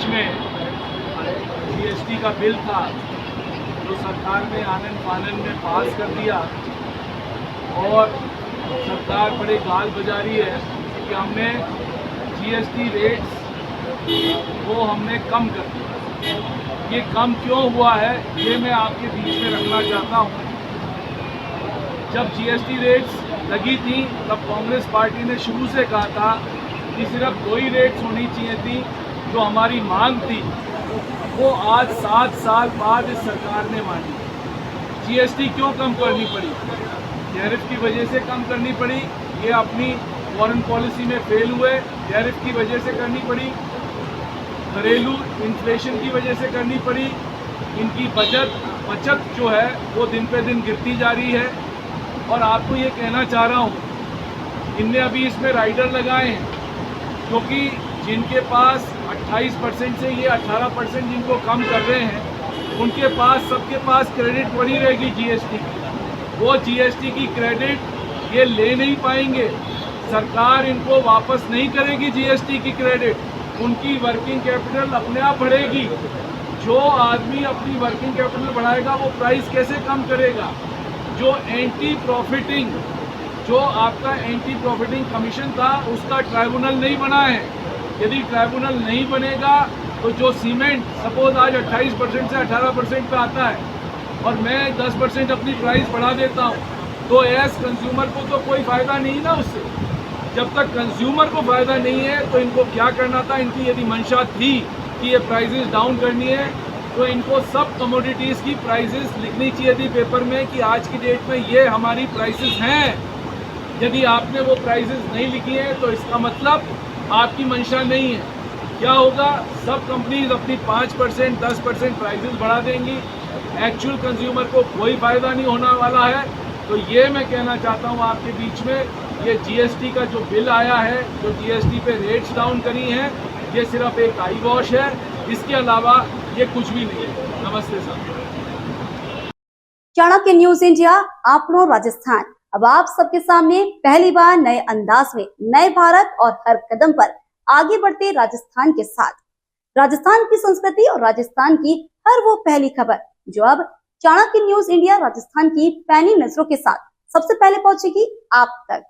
बीच में जीएसटी का बिल था जो सरकार ने आनन फानन में पास कर दिया और सरकार बड़े गाल बजा रही है कि हमने जीएसटी रेट्स वो हमने कम कर दिया। ये कम क्यों हुआ है ये मैं आपके बीच में रखना चाहता हूँ। जब जीएसटी रेट्स लगी थी तब कांग्रेस पार्टी ने शुरू से कहा था कि सिर्फ 2 ही रेट्स होनी चाहिए थी जो हमारी मांग थी, वो आज 7 साल बाद इस सरकार ने मानी। जीएसटी क्यों कम करनी पड़ी? टैरिफ की वजह से कम करनी पड़ी। ये अपनी फॉरेन पॉलिसी में फेल हुए, टैरिफ की वजह से करनी पड़ी, घरेलू इन्फ्लेशन की वजह से करनी पड़ी। इनकी बचत जो है वो दिन पे दिन गिरती जा रही है। और आपको ये कहना चाह रहा हूँ, इनने अभी इसमें राइडर लगाए हैं क्योंकि जिनके पास 28% से ये 18% जिनको कम कर रहे हैं, उनके पास सबके पास क्रेडिट पड़ी रहेगी जीएसटी की। वो जीएसटी की क्रेडिट ये ले नहीं पाएंगे, सरकार इनको वापस नहीं करेगी जीएसटी की क्रेडिट। उनकी वर्किंग कैपिटल अपने आप बढ़ेगी। जो आदमी अपनी वर्किंग कैपिटल बढ़ाएगा वो प्राइस कैसे कम करेगा? जो आपका एंटी प्रॉफिटिंग कमीशन था उसका ट्राइब्यूनल नहीं बना है। यदि ट्राइब्यूनल नहीं बनेगा तो जो सीमेंट सपोज आज 28% से 18% पे आता है और मैं 10% अपनी प्राइस बढ़ा देता हूँ, तो एज कंज्यूमर को तो कोई फ़ायदा नहीं ना उससे। जब तक कंज्यूमर को फ़ायदा नहीं है तो इनको क्या करना था? इनकी यदि मंशा थी कि ये प्राइसेस डाउन करनी है तो इनको सब कमोडिटीज़ की प्राइसेस लिखनी चाहिए थी पेपर में कि आज की डेट में ये हमारी प्राइसेस हैं। यदि आपने वो प्राइसेस नहीं लिखी है तो इसका मतलब आपकी मंशा नहीं है। क्या होगा? सब कंपनीज अपनी 5% 10% प्राइसेस बढ़ा देंगी, एक्चुअल कंज्यूमर को कोई फ़ायदा नहीं होने वाला है। तो ये मैं कहना चाहता हूँ आपके बीच में, ये जीएसटी का जो बिल आया है, जो जीएसटी पे रेट्स डाउन करी हैं, ये सिर्फ एक आई वॉश है, इसके अलावा ये कुछ भी नहीं है। नमस्ते सर। चाणक्य न्यूज इंडिया, आपनो राजस्थान। अब आप सबके सामने पहली बार नए अंदाज में नए भारत और हर कदम पर आगे बढ़ते राजस्थान के साथ राजस्थान की संस्कृति और राजस्थान की हर वो पहली खबर जो अब चाणक्य न्यूज इंडिया राजस्थान की पैनी नजरों के साथ सबसे पहले पहुंचेगी आप तक।